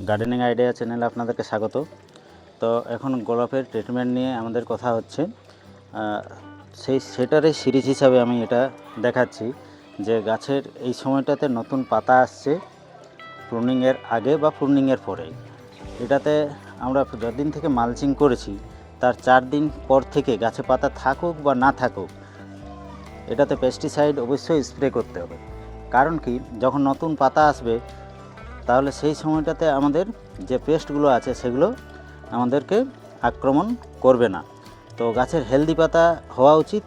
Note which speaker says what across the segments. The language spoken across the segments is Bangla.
Speaker 1: গার্ডেনিং আইডিয়া চ্যানেলে আপনাদেরকে স্বাগত। তো এখন গোলাপের ট্রিটমেন্ট নিয়ে আমাদের কথা হচ্ছে। সেটারই সিরিজ হিসাবে আমি এটা দেখাচ্ছি যে গাছের এই সময়টাতে নতুন পাতা আসছে প্রুনিংয়ের আগে বা প্রুনিংয়ের পরে। এটাতে আমরা যতদিন থেকে মালচিং করেছি তার 4 দিন পর থেকে গাছে পাতা থাকুক বা না থাকুক, এটাতে পেস্টিসাইড অবশ্যই স্প্রে করতে হবে। কারণ কি, যখন নতুন পাতা আসবে তাহলে সেই সময়টাতে আমাদের যে পেস্টগুলো আছে সেগুলো আমাদেরকে আক্রমণ করবে না। তো গাছের হেলদি পাতা হওয়া উচিত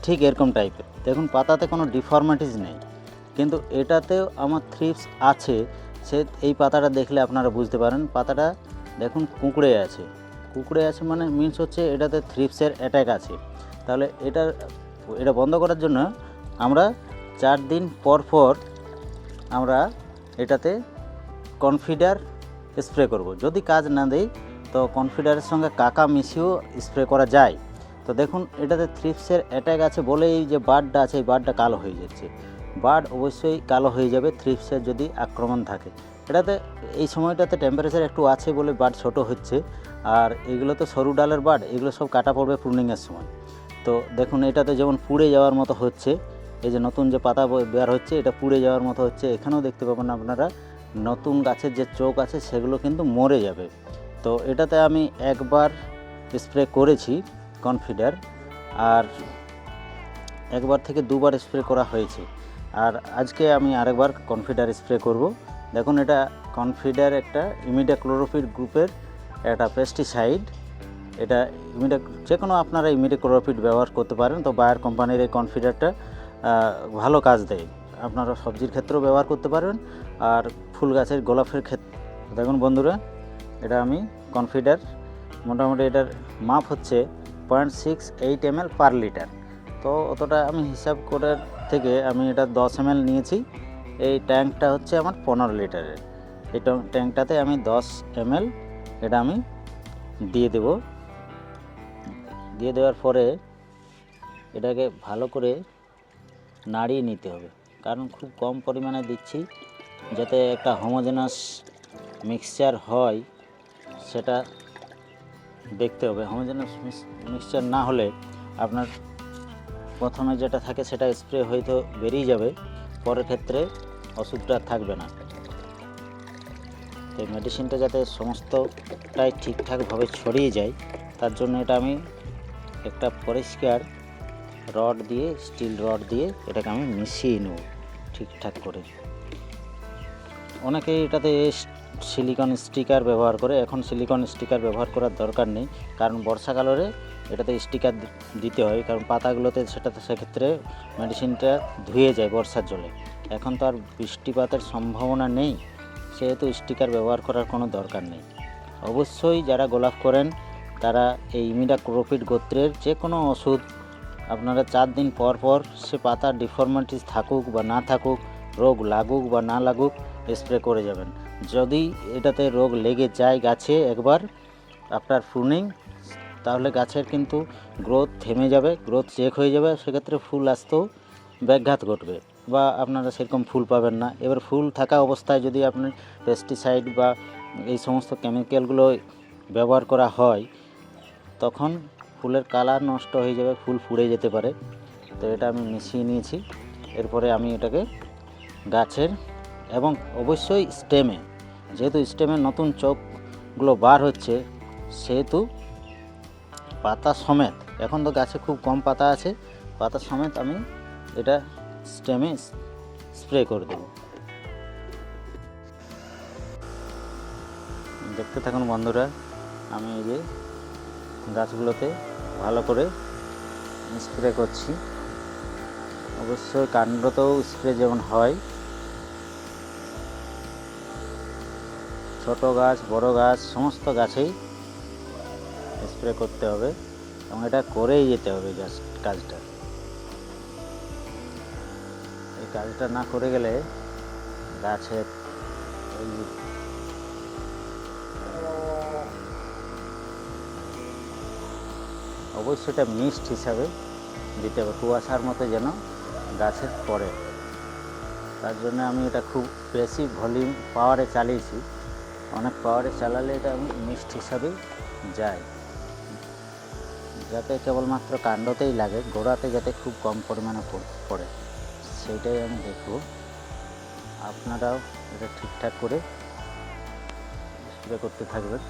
Speaker 1: ঠিক এরকম টাইপের। দেখুন, পাতাতে কোনো ডিফর্মিটিস নেই, কিন্তু এটাতেও আমার থ্রিপস আছে। এই পাতাটা দেখলে আপনারা বুঝতে পারেন, পাতাটা দেখুন কুঁকড়ে আছে। কুঁকড়ে আছে মানে মিনস হচ্ছে এটাতে থ্রিপসের অ্যাটাক আছে। তাহলে এটা বন্ধ করার জন্য আমরা 4 দিন পর পর আমরা এটাতে কনফিডার স্প্রে করব। যদি কাজ না দেয় তো কনফিডারের সঙ্গে কাকা মিশিয়েও স্প্রে করা যায়। তো দেখুন, এটাতে থ্রিপসের অ্যাটাক আছে বলেই যে বার্ডটা আছে, এই বার্ডটা কালো হয়ে যাচ্ছে। বার্ড অবশ্যই কালো হয়ে যাবে থ্রিপসের যদি আক্রমণ থাকে। এটাতে এই সময়টাতে টেম্পারেচার একটু আছে বলে বার্ড ছোট হচ্ছে, আর এগুলো তো সরু ডালের বার্ড, এগুলো সব কাটা পড়বে প্রুনিংয়ের সময়। তো দেখুন, এটাতে যেমন পুড়ে যাওয়ার মতো হচ্ছে, এই যে নতুন যে পাতা বের হচ্ছে এটা পুড়ে যাওয়ার মতো হচ্ছে। এখানেও দেখতে পাবেন আপনারা নতুন গাছের যে চোখ আছে সেগুলো কিন্তু মরে যাবে। তো এটাতে আমি একবার স্প্রে করেছি কনফিডার, আর একবার থেকে দুবার স্প্রে করা হয়েছে, আর আজকে আমি আরেকবার কনফিডার স্প্রে করব। দেখুন, এটা কনফিডার একটা ইমিডাক্লোরোপিড গ্রুপের একটা পেস্টিসাইড। এটা যে কোনো আপনারা ইমিডাক্লোরোপিড ব্যবহার করতে পারেন। তো বায়ার কোম্পানির এই কনফিডারটা ভালো কাজ দেয়। আপনারা সবজির ক্ষেত্রেও ব্যবহার করতে পারবেন, আর ফুল গাছের গোলাপের ক্ষেত্রে। দেখুন বন্ধুরা, এটা আমি কনফিডার, মোটামুটি এটার মাপ হচ্ছে 0.68 ml পার লিটার। তো অতটা আমি হিসাব করার থেকে আমি এটা 10 ml নিয়েছি। এই ট্যাঙ্কটা হচ্ছে আমার 15 লিটারের। এই ট্যাঙ্কটাতে আমি 10 ml এটা আমি দিয়ে দেব। দিয়ে দেওয়ার পরে এটাকে ভালো করে নাড়িয়ে নিতে হবে, কারণ খুব কম পরিমাণে দিচ্ছি, যাতে একটা হোমোজেনাস মিক্সচার হয় সেটা দেখতে হবে। হোমোজেনাস মিক্সচার না হলে আপনার প্রথমে যেটা থাকে সেটা স্প্রে হয়তো বেরিয়ে যাবে, পরের ক্ষেত্রে ওষুধটা থাকবে না। তো মেডিসিনটা যাতে সমস্তটাই ঠিকঠাকভাবে ছড়িয়ে যায়, তার জন্য এটা আমি একটা পরিষ্কার রড দিয়ে, স্টিল রড দিয়ে এটাকে আমি মিশিয়ে নেব ঠিকঠাক করে। অনেকেই এটাতে সিলিকন স্টিকার ব্যবহার করে। এখন সিলিকন স্টিকার ব্যবহার করার দরকার নেই, কারণ বর্ষাকালে এটাতে স্টিকার দিতে হয়, কারণ পাতাগুলোতে সেক্ষেত্রে মেডিসিনটা ধুয়ে যায় বর্ষার জলে। এখন তো আর বৃষ্টিপাতের সম্ভাবনা নেই, সেহেতু স্টিকার ব্যবহার করার কোনো দরকার নেই। অবশ্যই যারা গোলাপ করেন তারা এই ইমিডাক্লোরোপিড গোত্রের যে কোনো ওষুধ আপনারা 4 দিন পর পর, সে পাতার ডিফর্মিটিস থাকুক বা না থাকুক, রোগ লাগুক বা না লাগুক, স্প্রে করে যাবেন। যদি এটাতে রোগ লেগে যায় গাছে একবার আফটার প্রুনিং, তাহলে গাছের কিন্তু গ্রোথ থেমে যাবে, গ্রোথ চেক হয়ে যাবে। সেক্ষেত্রে ফুল আসতেও ব্যাঘাত ঘটবে বা আপনারা সেরকম ফুল পাবেন না। এবার ফুল থাকা অবস্থায় যদি আপনি পেস্টিসাইড বা এই সমস্ত কেমিক্যালগুলো ব্যবহার করা হয়, তখন ফুলের কালার নষ্ট হয়ে যাবে, ফুল পুড়ে যেতে পারে। তো এটা আমি মিশিয়ে নিয়েছি। এরপরে আমি এটাকে গাছের এবং অবশ্যই স্টেমে, যেহেতু স্টেমে নতুন চোখগুলো বার হচ্ছে, সেহেতু পাতা সমেত, এখন তো গাছে খুব কম পাতা আছে, পাতা সমেত আমি এটা স্টেমে স্প্রে করে দেব। দেখতে থাকুন বন্ধুরা, আমি এই যে গাছগুলোতে ভালো করে স্প্রে করছি। অবশ্যই কাণ্ডতেও স্প্রে যেমন হয়, ছোট গাছ বড় গাছ সমস্ত গাছেই স্প্রে করতে হবে, এবং এটা করেই যেতে হবে কাজটা। এই কাজটা না করে গেলে গাছের অবশ্যই এটা মিক্সড হিসাবে দিতে হবে, কুয়াশার মতো যেন গাছের পড়ে। তার জন্য আমি এটা খুব বেশি ভলিউম পাওয়ারে চালিয়েছি। অনেক পাওয়ারে চালালে এটা মিক্সড হিসাবেই যায়, যাতে কেবলমাত্র কাণ্ডতেই লাগে, গোড়াতে যাতে খুব কম পরিমাণে পড়ে, সেইটাই আমি দেখব। আপনারাও এটা ঠিকঠাক করে স্প্রে করতে থাকবেন।